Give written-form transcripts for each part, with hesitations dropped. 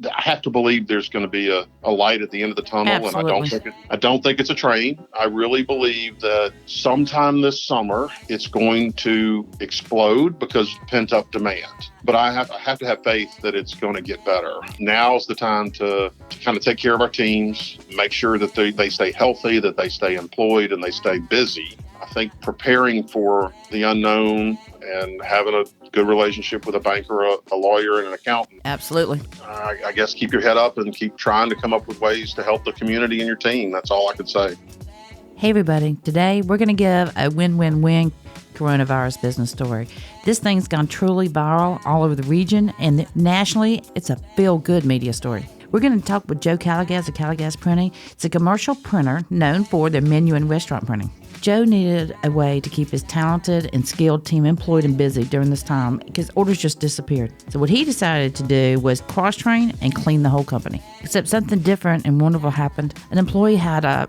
I have to believe there's going to be a light at the end of the tunnel. Absolutely. And I don't think it's a train. I really believe that sometime this summer it's going to explode because of pent up demand. But I have to have faith that it's going to get better. Now's the time to kind of take care of our teams, make sure that they stay healthy, that they stay employed, and they stay busy. I think preparing for the unknown and having a good relationship with a banker, a lawyer, and an accountant. Absolutely. I guess keep your head up and keep trying to come up with ways to help the community and your team. That's all I can say. Hey, everybody. Today, we're going to give a win-win-win coronavirus business story. This thing's gone truly viral all over the region, and nationally, it's a feel-good media story. We're going to talk with Joe Calagaz of Calagaz Printing. It's a commercial printer known for their menu and restaurant printing. Joe needed a way to keep his talented and skilled team employed and busy during this time because orders just disappeared. So what he decided to do was cross-train and clean the whole company. Except something different and wonderful happened. An employee had a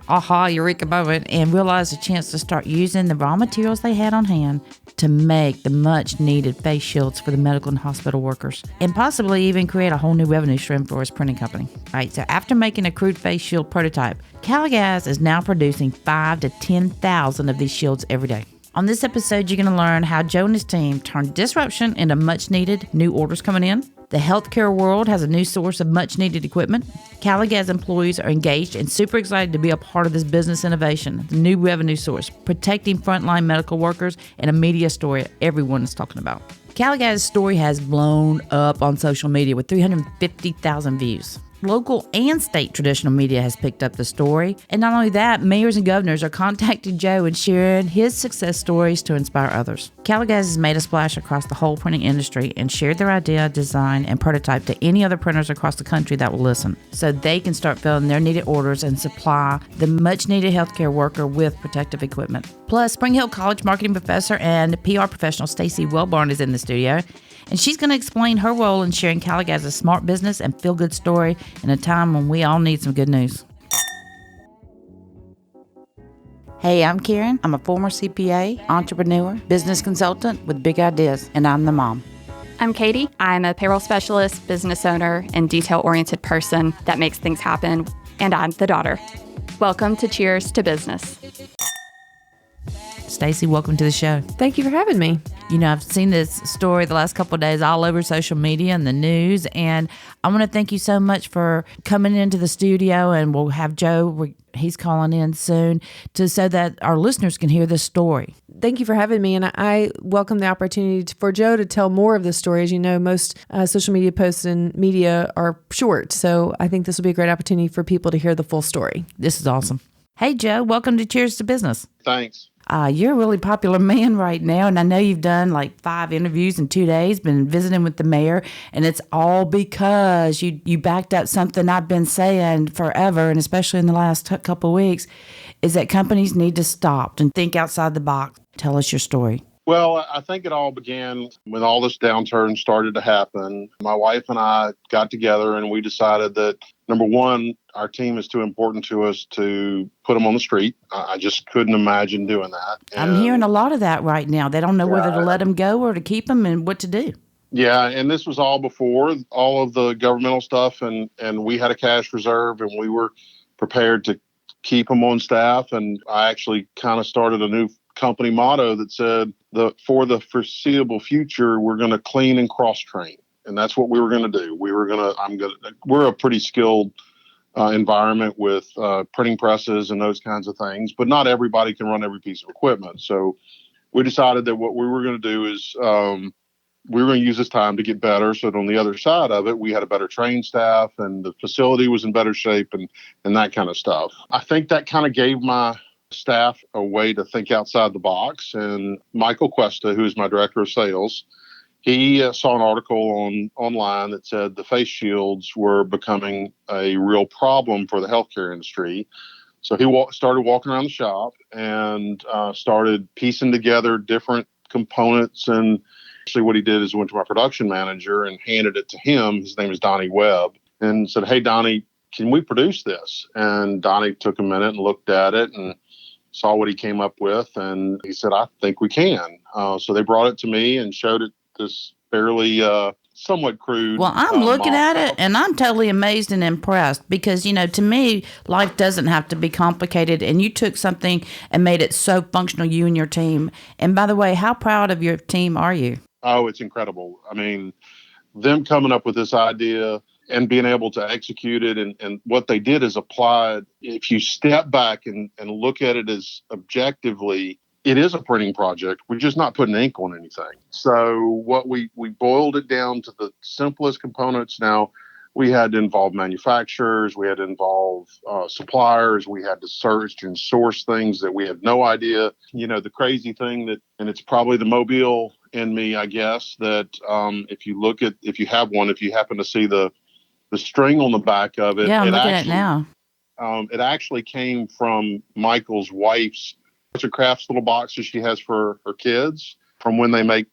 eureka moment and realized a chance to start using the raw materials they had on hand to make the much-needed face shields for the medical and hospital workers, and possibly even create a whole new revenue stream for his printing company. All right, so after making a crude face shield prototype, Calagaz is now producing 5,000 to 10,000 of these shields every day. On this episode, you're going to learn how Joe and his team turned disruption into much-needed new orders coming in. The healthcare world has a new source of much-needed equipment. Calagaz employees are engaged and super excited to be a part of this business innovation, the new revenue source, protecting frontline medical workers, and a media story everyone is talking about. Calagaz's story has blown up on social media with 350,000 views. Local and state traditional media has picked up the story. And not only that, mayors and governors are contacting Joe and sharing his success stories to inspire others. Calagaz has made a splash across the whole printing industry and shared their idea, design, and prototype to any other printers across the country that will listen, so they can start filling their needed orders and supply the much-needed healthcare worker with protective equipment. Plus, Spring Hill College marketing professor and PR professional Stacy Wellborn is in the studio, and she's going to explain her role in sharing Calagaz's smart business and feel-good story in a time when we all need some good news. Hey, I'm Karen. I'm a former CPA, entrepreneur, business consultant with big ideas, and I'm the mom. I'm Katie. I'm a payroll specialist, business owner, and detail-oriented person that makes things happen, and I'm the daughter. Welcome to Cheers to Business. Stacy, welcome to the show. Thank you for having me. You know, I've seen this story the last couple of days all over social media and the news, and I want to thank you so much for coming into the studio, and we'll have Joe, he's calling in soon, so that our listeners can hear this story. Thank you for having me, and I welcome the opportunity for Joe to tell more of the story. As you know, most social media posts and media are short, so I think this will be a great opportunity for people to hear the full story. This is awesome. Hey, Joe, welcome to Cheers to Business. Thanks. You're a really popular man right now, and I know you've done like 5 interviews in 2 days, been visiting with the mayor, and it's all because you backed up something I've been saying forever, and especially in the last couple of weeks, is that companies need to stop and think outside the box. Tell us your story. Well, I think it all began when all this downturn started to happen. My wife and I got together and we decided that, number one, our team is too important to us to put them on the street. I just couldn't imagine doing that. I'm hearing a lot of that right now. They don't know whether to let them go or to keep them and what to do. Yeah, and this was all before all of the governmental stuff, and we had a cash reserve, and we were prepared to keep them on staff. And I actually kind of started a new company motto that said, for the foreseeable future, we're going to clean and cross-train. And that's what we were going to do. We're a pretty skilled environment with printing presses and those kinds of things, but not everybody can run every piece of equipment. So we decided that what we were going to do is we were going to use this time to get better. So that on the other side of it, we had a better trained staff and the facility was in better shape and that kind of stuff. I think that kind of gave my staff a way to think outside the box. And Michael Cuesta, who is my director of sales, he saw an article online that said the face shields were becoming a real problem for the healthcare industry. So he started walking around the shop and started piecing together different components. And actually what he did is went to my production manager and handed it to him. His name is Donnie Webb, and said, "Hey, Donnie, can we produce this?" And Donnie took a minute and looked at it and saw what he came up with. And he said, "I think we can." So they brought it to me and showed it this fairly somewhat crude. Well, I'm looking at it mock-up. and I'm totally amazed and impressed because, to me, life doesn't have to be complicated. And you took something and made it so functional, you and your team. And by the way, how proud of your team are you? Oh, it's incredible. I mean, them coming up with this idea and being able to execute it. And what they did is applied. If you step back and look at it as objectively, it is a printing project. We're just not putting ink on anything. So what we boiled it down to the simplest components. Now, we had to involve manufacturers. We had to involve suppliers. We had to search and source things that we had no idea. The crazy thing and it's probably the Mobile in me, I guess, that if you happen to see the string on the back of it. Yeah, I'm looking at it now. It actually came from Michael's wife's crafts little boxes she has for her kids from when they made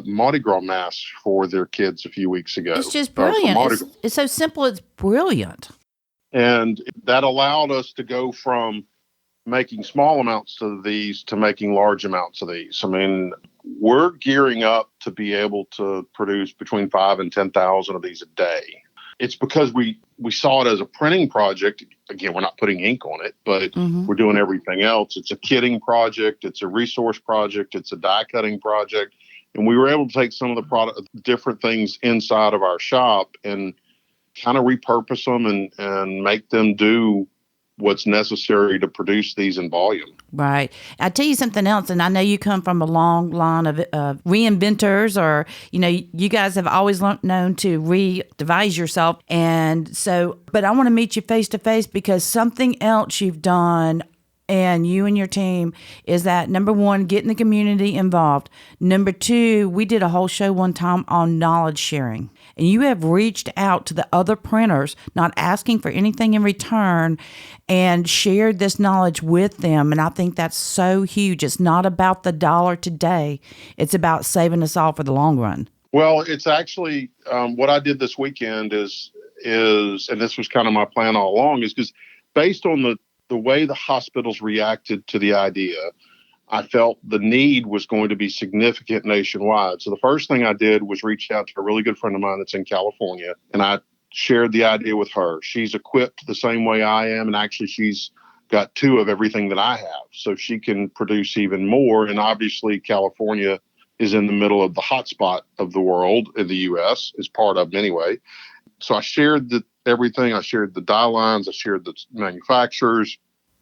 Mardi Gras masks for their kids a few weeks ago. It's just brilliant. It's so simple. It's brilliant. And that allowed us to go from making small amounts of these to making large amounts of these. I mean, we're gearing up to be able to produce between 5,000 and 10,000 of these a day. It's because we saw it as a printing project. Again, we're not putting ink on it, but we're doing everything else. It's a kitting project. It's a resource project. It's a die cutting project. And we were able to take some of the different things inside of our shop and kind of repurpose them and make them do what's necessary to produce these in volume. Right. I'll tell you something else, and I know you come from a long line of reinventors, or, you guys have always known to re-devise yourself. And so, but I want to meet you face to face because something else you've done and you and your team is that, number one, getting the community involved. Number two, we did a whole show one time on knowledge sharing. And you have reached out to the other printers, not asking for anything in return, and shared this knowledge with them. And I think that's so huge. It's not about the dollar today. It's about saving us all for the long run. Well, it's actually what I did this weekend is, and this was kind of my plan all along, is because based on the way the hospitals reacted to the idea, I felt the need was going to be significant nationwide. So the first thing I did was reach out to a really good friend of mine that's in California, and I shared the idea with her. She's equipped the same way I am, and actually she's got 2 of everything that I have, so she can produce even more. And obviously California is in the middle of the hot spot of the world in the U.S., is part of them anyway. So I shared everything. I shared the die lines. I shared the manufacturers.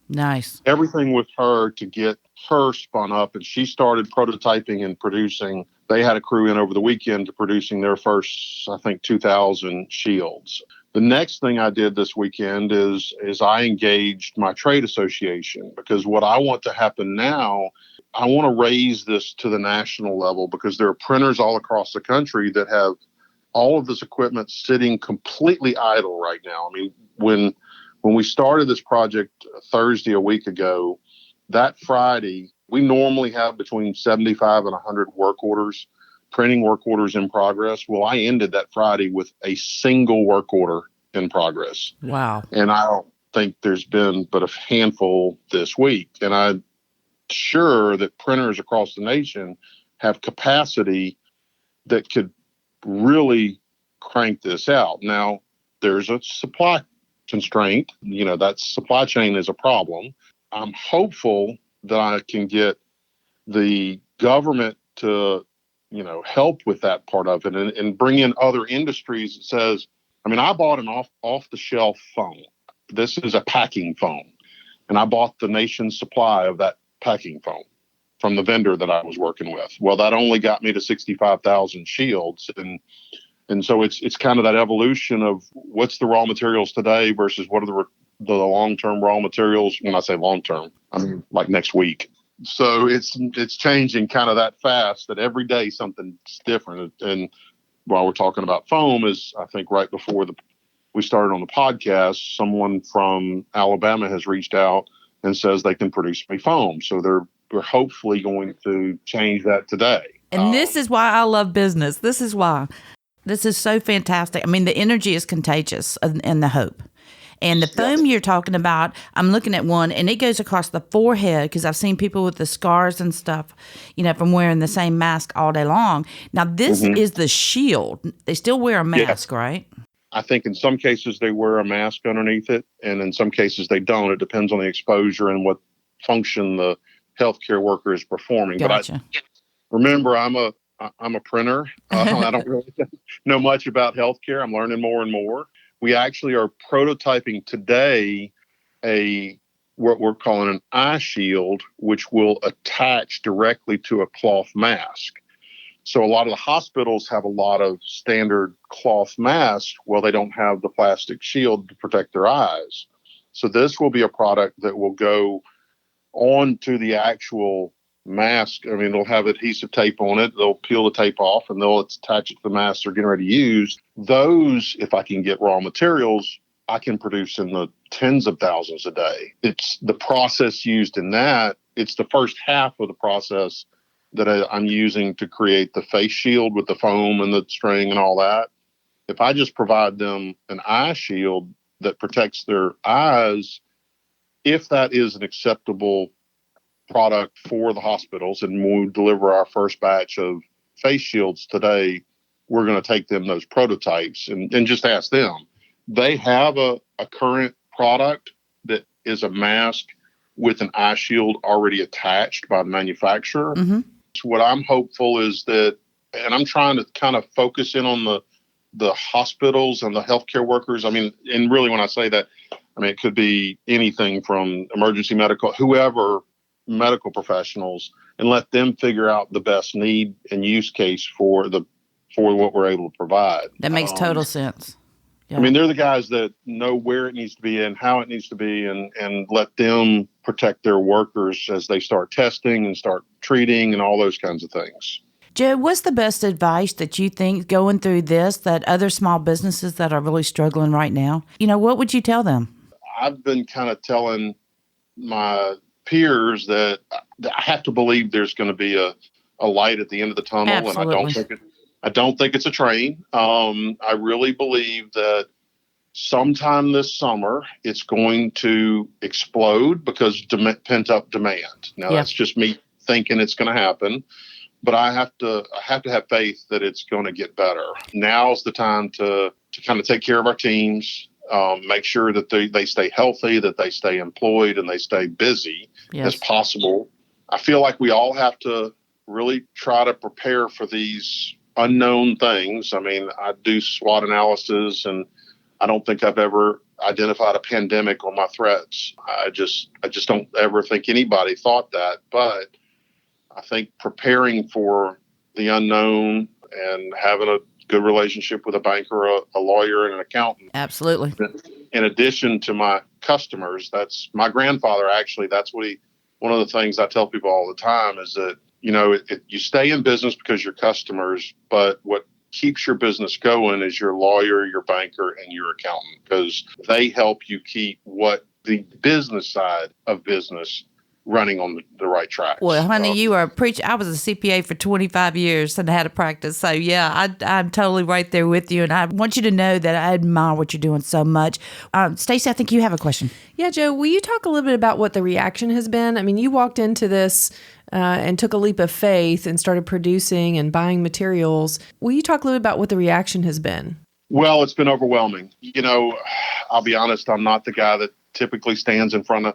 Nice. Everything with her to get her spun up. And she started prototyping and producing. They had a crew in over the weekend to producing their first, I think, 2,000 shields. The next thing I did this weekend is I engaged my trade association, because what I want to happen now, I want to raise this to the national level, because there are printers all across the country that have all of this equipment sitting completely idle right now. I mean, when we started this project Thursday a week ago, that Friday, we normally have between 75 and 100 printing work orders in progress. Well, I ended that Friday with a single work order in progress. Wow. And I don't think there's been but a handful this week. And I'm sure that printers across the nation have capacity that could really crank this out. Now, there's a supply constraint. That supply chain is a problem. I'm hopeful that I can get the government to, help with that part of it and bring in other industries that says, I bought an off-the-shelf phone. This is a packing phone. And I bought the nation's supply of that packing phone from the vendor that I was working with. Well, that only got me to 65,000 shields. And so it's kind of that evolution of what's the raw materials today versus what are the long-term raw materials. When I say long-term, I mean like next week. So it's changing kind of that fast that every day something's different. And while we're talking about foam, is I think right before we started on the podcast, someone from Alabama has reached out and says they can produce me foam. So we're hopefully going to change that today. And this is why I love business. This is why. This is so fantastic. The energy is contagious and the hope. And the foam you're talking about, I'm looking at one, and it goes across the forehead because I've seen people with the scars and stuff, from wearing the same mask all day long. Now, this is the shield. They still wear a mask, right? I think in some cases they wear a mask underneath it, and in some cases they don't. It depends on the exposure and what function the healthcare worker is performing. Gotcha. But remember, I'm a printer. I don't really know much about healthcare. I'm learning more and more. We actually are prototyping today what we're calling an eye shield, which will attach directly to a cloth mask. So a lot of the hospitals have a lot of standard cloth masks. Well, they don't have the plastic shield to protect their eyes. So this will be a product that will go onto the actual mask. I mean, they'll have adhesive tape on it. They'll peel the tape off and they'll attach it to the mask they're getting ready to use. Those, if I can get raw materials, I can produce in the tens of thousands a day. It's the process used in that. It's the first half of the process that I'm using to create the face shield with the foam and the string and all that. If I just provide them an eye shield that protects their eyes, if that is an acceptable product for the hospitals, and when we deliver our first batch of face shields today, we're going to take them those prototypes and just ask them. They have a current product that is a mask with an eye shield already attached by the manufacturer. What I'm hopeful is that, and I'm trying to kind of focus in on the hospitals and the healthcare workers. I mean, and really when I say that, I mean, it could be anything from emergency medical, whoever, medical professionals, and let them figure out the best need and use case for what we're able to provide. That makes total sense. Yeah. I mean, they're the guys that know where it needs to be and how it needs to be, and let them protect their workers as they start testing and start treating and all those kinds of things. Joe, what's the best advice that you think going through this that other small businesses that are really struggling right now, what would you tell them? I've been kind of telling my peers that I have to believe there's going to be a light at the end of the tunnel. Absolutely. And I don't think it's a train. I really believe that sometime this summer it's going to explode because pent up demand. Now that's just me thinking it's going to happen, but I have to have faith that it's going to get better. Now's the time to kind of take care of our teams, make sure that they stay healthy, that they stay employed, and they stay busy as possible. I feel like we all have to really try to prepare for these unknown things. I mean, I do SWOT analysis, and I don't think I've ever identified a pandemic on my threats. I just don't ever think anybody thought that. But I think preparing for the unknown and having a good relationship with a banker, a lawyer, and an accountant. Absolutely. In addition to my customers, that's my grandfather. Actually, that's one of the things I tell people all the time is that, you stay in business because you're customers, but what keeps your business going is your lawyer, your banker, and your accountant, because they help you keep what the business side of business running on the right track. Well, honey, you are a preacher. I was a CPA for 25 years and had a practice. So, yeah, I'm totally right there with you. And I want you to know that I admire what you're doing so much. Stacy, I think you have a question. Yeah, Joe, will you talk a little bit about what the reaction has been? I mean, you walked into this and took a leap of faith and started producing and buying materials. Will you talk a little bit about what the reaction has been? Well, it's been overwhelming. I'll be honest, I'm not the guy that typically stands in front of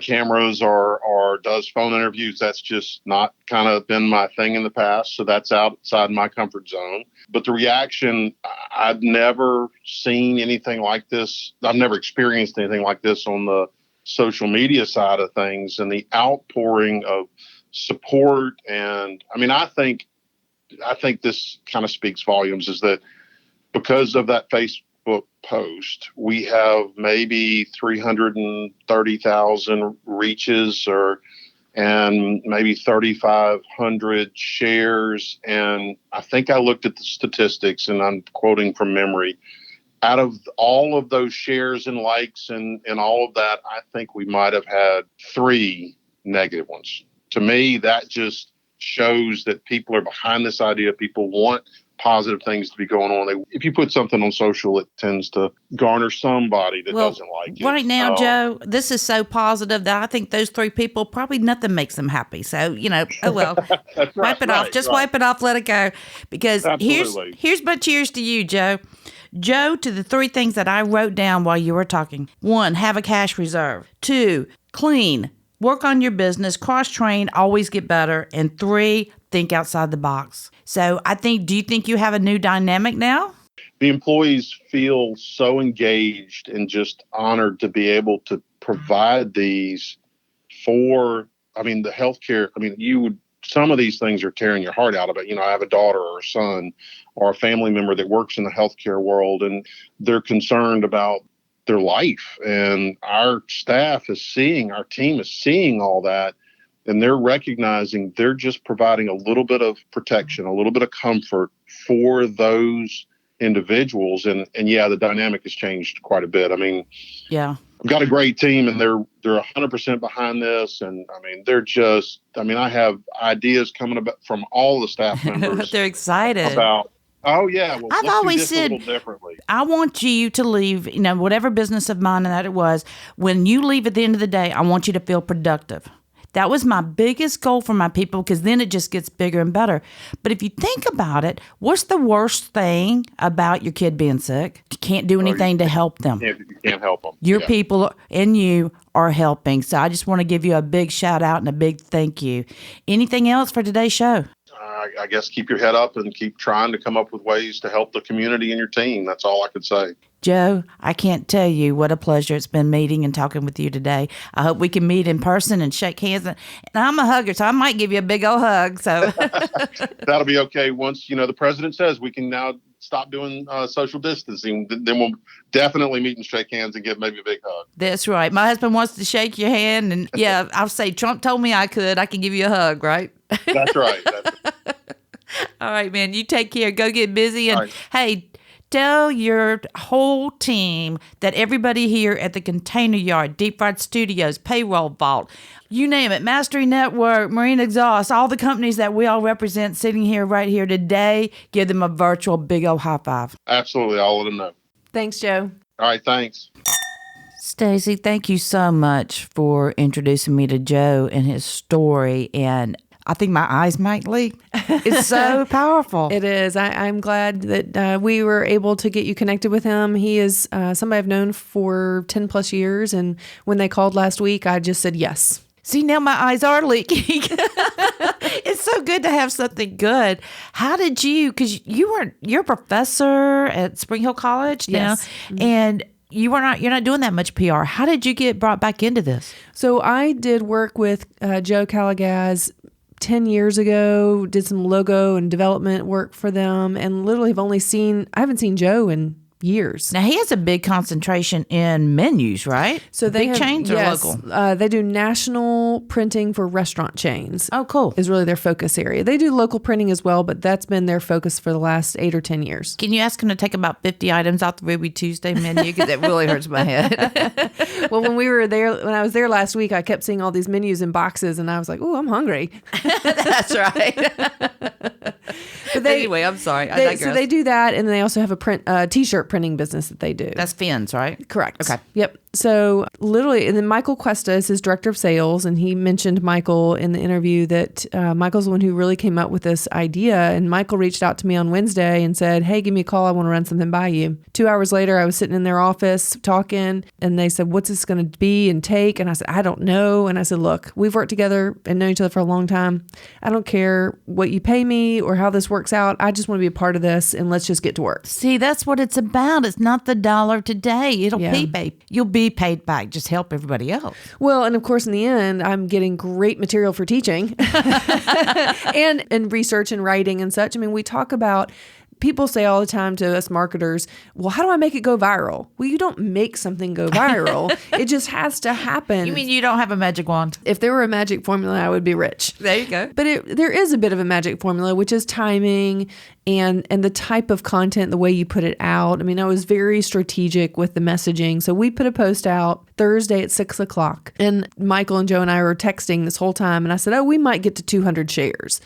cameras or does phone interviews. That's just not kind of been my thing in the past. So that's outside my comfort zone. But the reaction, I've never seen anything like this. I've never experienced anything like this on the social media side of things, and the outpouring of support. And I mean, I think this kind of speaks volumes, is that because of that Facebook post, we have maybe 330,000 reaches and maybe 3,500 shares. And I think I looked at the statistics, and I'm quoting from memory. Out of all of those shares and likes and all of that, I think we might have had 3 negative ones. To me, that just shows that people are behind this idea. People want positive things to be going on. If you put something on social, it tends to garner somebody that doesn't like it. Right now, Joe, this is so positive that I think those three people, probably nothing makes them happy. So, oh well, That's right, wipe it off. Just wipe it off, let it go. Because here's my cheers to you, Joe. Joe, to the three things that I wrote down while you were talking. 1, have a cash reserve. 2, clean. Work on your business, cross-train, always get better. And 3, think outside the box. So do you think you have a new dynamic now? The employees feel so engaged and just honored to be able to provide these for, the healthcare. Some of these things are tearing your heart out of it. I have a daughter or a son or a family member that works in the healthcare world, and they're concerned about their life. And our team is seeing all that, and they're recognizing they're just providing a little bit of protection, a little bit of comfort for those individuals. And yeah, the dynamic has changed quite a bit. Yeah. I've got a great team, and they're 100% behind this. And they're just, I have ideas coming about from all the staff members. They're excited about, oh yeah, well, I've always said, a little differently. I want you to leave, whatever business of mine that it was, when you leave at the end of the day, I want you to feel productive. That was my biggest goal for my people, because then it just gets bigger and better. But if you think about it, what's the worst thing about your kid being sick? You can't do anything to help them. You can't help them. Your people and you are helping. So I just want to give you a big shout out and a big thank you. Anything else for today's show? I guess keep your head up and keep trying to come up with ways to help the community and your team. That's all I could say. Joe, I can't tell you what a pleasure it's been meeting and talking with you today. I hope we can meet in person and shake hands. And I'm a hugger, so I might give you a big old hug. So that'll be okay. Once, the president says we can now stop doing social distancing, then we'll definitely meet and shake hands and give maybe a big hug. That's right. My husband wants to shake your hand. And yeah, I'll say Trump told me I can give you a hug, right? That's right. All right, man. You take care. Go get busy. And hey, tell your whole team that everybody here at the Container Yard, Deep Fried Studios, Payroll Vault, you name it, Mastery Network, Marine Exhaust, all the companies that we all represent sitting here right here today, give them a virtual big old high five. Absolutely. I'll let them know. Thanks, Joe. All right. Thanks. Stacy, thank you so much for introducing me to Joe and his story. And I think my eyes might leak. It's so powerful. It is. I'm glad that we were able to get you connected with him. He is somebody I've known for 10 plus years. And when they called last week, I just said yes. See, now my eyes are leaking. It's so good to have something good. How did you, because you're a professor at Spring Hill College now, yes. And you're not doing that much PR. How did you get brought back into this? So I did work with Joe Calagaz 10 years ago, did some logo and development work for them, and literally I haven't seen Joe in years. Now, he has a big concentration in menus, right? So they big chains or local? They do national printing for restaurant chains. Oh, cool. Is really their focus area. They do local printing as well, but that's been their focus for the last 8 or 10 years. Can you ask him to take about 50 items off the Ruby Tuesday menu? Because that really hurts my head. Well, when I was there last week, I kept seeing all these menus in boxes, and I was like, "Oh, I'm hungry." That's right. But anyway, I'm sorry. I digress. So they do that, and they also have a T-shirt printing business that they do. That's Finn's, right? Correct. Okay. Yep. So literally, and then Michael Cuesta is his director of sales, and he mentioned Michael in the interview that Michael's the one who really came up with this idea. And Michael reached out to me on Wednesday and said, "Hey, give me a call. I want to run something by you." 2 hours later, I was sitting in their office talking, and they said, "What's this going to be and take?" And I said, "I don't know." And I said, "Look, we've worked together and known each other for a long time. I don't care what you pay me or how this works out. I just want to be a part of this, and let's just get to work." See, that's what it's about. It's not the dollar today. You'll be paid back. Just help everybody else. Well, and of course, in the end, I'm getting great material for teaching and research and writing and such. I mean, we talk about, people say all the time to us marketers, "Well, how do I make it go viral?" Well, you don't make something go viral. It just has to happen. You mean you don't have a magic wand? If there were a magic formula, I would be rich. There you go. But there is a bit of a magic formula, which is timing and the type of content, the way you put it out. I mean, I was very strategic with the messaging. So we put a post out Thursday at 6:00, and Michael and Joe and I were texting this whole time. And I said, "Oh, we might get to 200 shares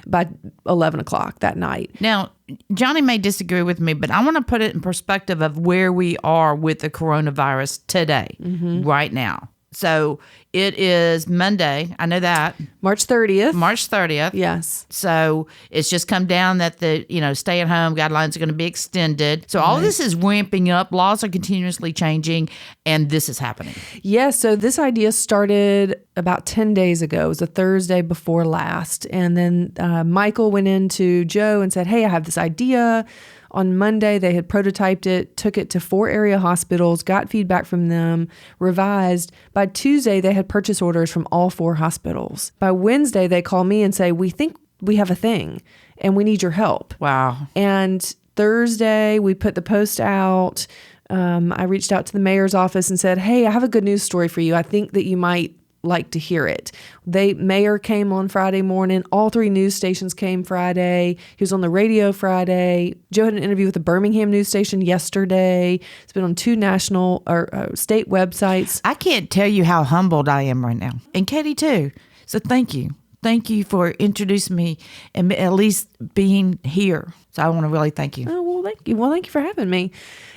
by 11 o'clock that night." Now, Johnny may disagree with me, but I want to put it in perspective of where we are with the coronavirus today, right now. So it is Monday. I know that. March 30th. March 30th. Yes. So it's just come down that the, stay at home guidelines are going to be extended. So all this is ramping up. Laws are continuously changing, and this is happening. Yes. So this idea started about 10 days ago. It was a Thursday before last. And then Michael went in to Joe and said, hey, I have this idea. On Monday, they had prototyped it, took it to 4 area hospitals, got feedback from them, revised. By Tuesday, they had purchase orders from all 4 hospitals. By Wednesday, they call me and say, we think we have a thing and we need your help. Wow. And Thursday, we put the post out. I reached out to the mayor's office and said, hey, I have a good news story for you. I think that you might like to hear it. Mayor came on Friday morning. All 3 news stations came Friday. He was on the radio Friday. Joe had an interview with the Birmingham news station yesterday. It's been on 2 national or state websites. I can't tell you how humbled I am right now. And Katie too. So thank you. Thank you for introducing me and at least being here. So I want to really thank you. Oh, well, thank you. Well, thank you for having me.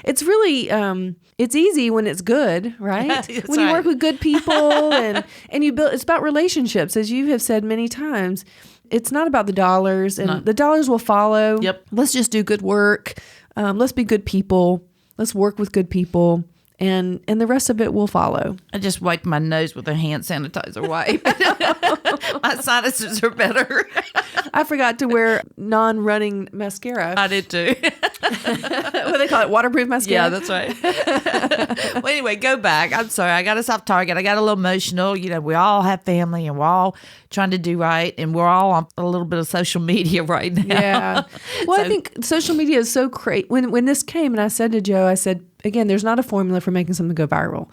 It's really, it's easy when it's good, right? That's when you right. work with good people and you build, it's about relationships, as you have said many times. It's not about the dollars, and the dollars will follow. Yep. Let's just do good work. Let's be good people. Let's work with good people. And the rest of it will follow. I just wiped my nose with a hand sanitizer wipe. My sinuses are better. I forgot to wear non-running mascara. I did too. What do they call it? Waterproof mascara? Yeah, that's right. Well, anyway, go back. I'm sorry. I got us off target. I got a little emotional. We all have family and we're all trying to do right. And we're all on a little bit of social media right now. Yeah. Well, I think social media is so great. When this came and I said to Joe, I said, again, there's not a formula for making something go viral,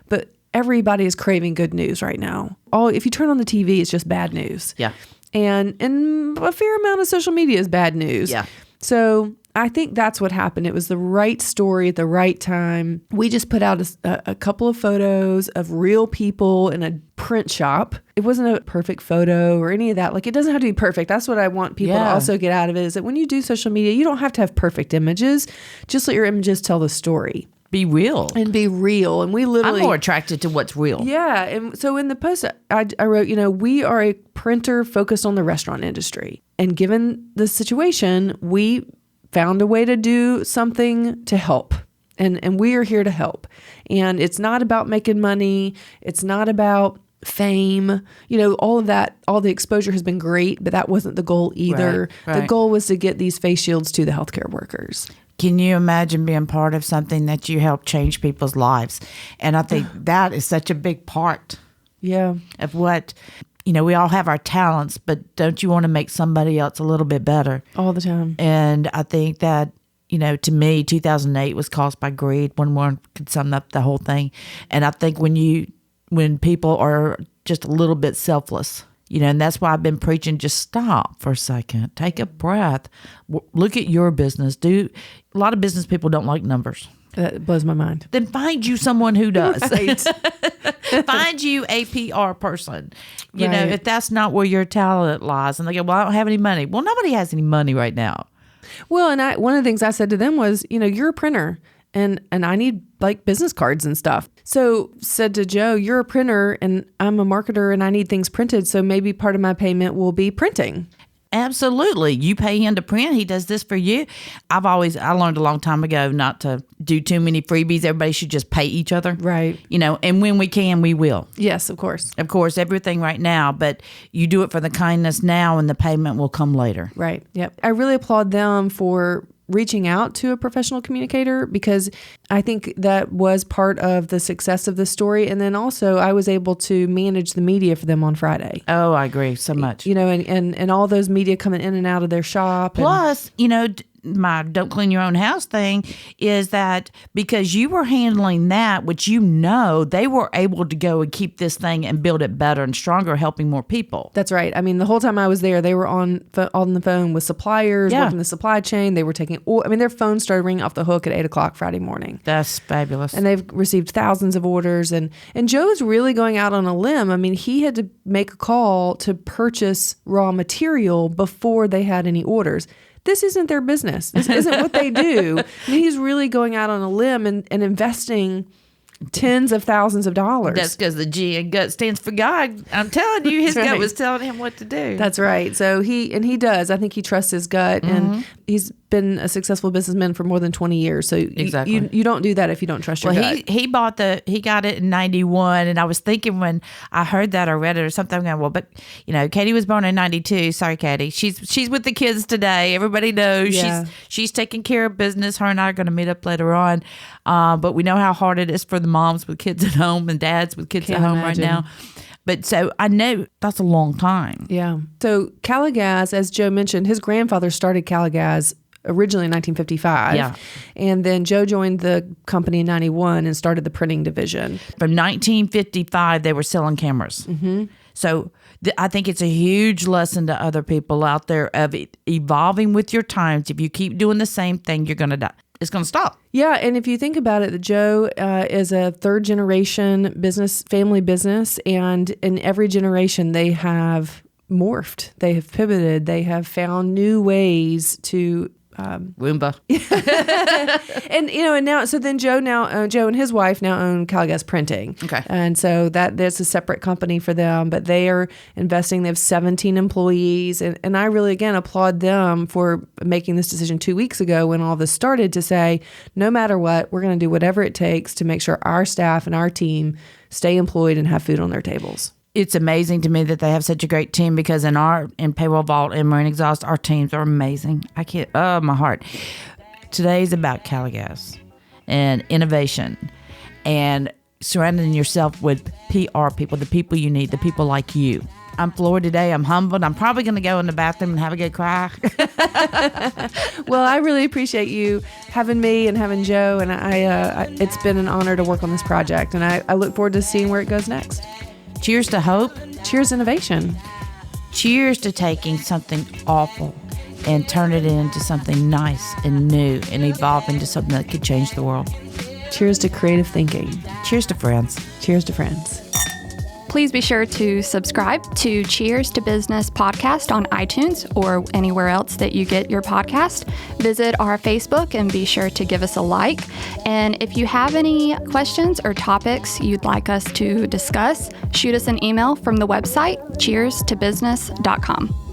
but everybody is craving good news right now. If you turn on the TV, it's just bad news. Yeah. And a fair amount of social media is bad news. Yeah. So I think that's what happened. It was the right story at the right time. We just put out a couple of photos of real people in a print shop. It wasn't a perfect photo or any of that. Like, it doesn't have to be perfect. That's what I want people to also get out of it, is that when you do social media, you don't have to have perfect images. Just let your images tell the story. Be real. And be real. And we literally... I'm more attracted to what's real. Yeah. And so in the post, I wrote, we are a printer focused on the restaurant industry. And given the situation, we found a way to do something to help. And we are here to help. And it's not about making money. It's not about fame. All of that, all the exposure has been great, but that wasn't the goal either. Right. The goal was to get these face shields to the healthcare workers. Can you imagine being part of something that you help change people's lives? And I think that is such a big part of what, we all have our talents, but don't you want to make somebody else a little bit better? All the time. And I think that, to me, 2008 was caused by greed. One word could sum up the whole thing. And I think when people are just a little bit selfless, and that's why I've been preaching, just stop for a second, take a breath, look at your business. A lot of business people don't like numbers. That blows my mind. Then find you someone who does. Right. Find you a PR person. If that's not where your talent lies. And they go, well, I don't have any money. Well, nobody has any money right now. Well, and one of the things I said to them was, you're a printer. And I need like business cards and stuff. So said to Joe, you're a printer and I'm a marketer and I need things printed. So maybe part of my payment will be printing. Absolutely. You pay him to print. He does this for you. I learned a long time ago not to do too many freebies. Everybody should just pay each other. Right. And when we can, we will. Yes, of course. Of course, everything right now, but you do it for the kindness now and the payment will come later. Right. Yep. I really applaud them for reaching out to a professional communicator, because I think that was part of the success of the story. And then also I was able to manage the media for them on Friday. Oh, I agree so much. And all those media coming in and out of their shop. Plus, my don't clean your own house thing is that because you were handling that, which they were able to go and keep this thing and build it better and stronger, helping more people. That's right. I mean, the whole time I was there, they were on the phone with suppliers, working the supply chain. They were their phone started ringing off the hook at 8:00 Friday morning. That's fabulous. And they've received thousands of orders. And Joe's really going out on a limb. I mean, he had to make a call to purchase raw material before they had any orders. this isn't their business. This isn't what they do. I mean, he's really going out on a limb and investing tens of thousands of dollars. That's because the G in gut stands for God. I'm telling you, his gut was telling him what to do. That's right. So he does. I think he trusts his gut, and he's been a successful businessman for more than 20 years. So exactly. you don't do that if you don't trust your gut. He got it in 91, and I was thinking when I heard that or read it or something, I'm going, well, but Katie was born in 92. Sorry, Katie. She's with the kids today. Everybody knows she's taking care of business. Her and I are going to meet up later on. But we know how hard it is for the moms with kids at home and dads with kids at home right now. But so I know that's a long time. Yeah. So Calagaz, as Joe mentioned, his grandfather started Calagaz originally in 1955. Yeah. And then Joe joined the company in 91 and started the printing division. From 1955, they were selling cameras. Mm-hmm. So I think it's a huge lesson to other people out there of evolving with your times. If you keep doing the same thing, you're going to die. It's going to stop. Yeah, and if you think about it, Joe is a third generation family business, and in every generation they have morphed, they have pivoted, they have found new ways to Roomba. and now, so then Joe and his wife now own Calagaz Printing. Okay. And so there's a separate company for them, but they are investing. They have 17 employees. And I really, again, applaud them for making this decision 2 weeks ago when all this started to say, no matter what, we're going to do whatever it takes to make sure our staff and our team stay employed and have food on their tables. It's amazing to me that they have such a great team because in Payroll Vault and Marine Exhaust, our teams are amazing. My heart. Today's about Calagaz and innovation and surrounding yourself with PR people, the people you need, the people like you. I'm floored today. I'm humbled. I'm probably going to go in the bathroom and have a good cry. Well, I really appreciate you having me and having Joe, and it's been an honor to work on this project, and I look forward to seeing where it goes next. Cheers to hope. Cheers innovation. Cheers to taking something awful and turn it into something nice and new and evolve into something that could change the world. Cheers to creative thinking. Cheers to friends. Cheers to friends. Please be sure to subscribe to Cheers to Business podcast on iTunes or anywhere else that you get your podcast. Visit our Facebook and be sure to give us a like. And if you have any questions or topics you'd like us to discuss, shoot us an email from the website cheerstobusiness.com.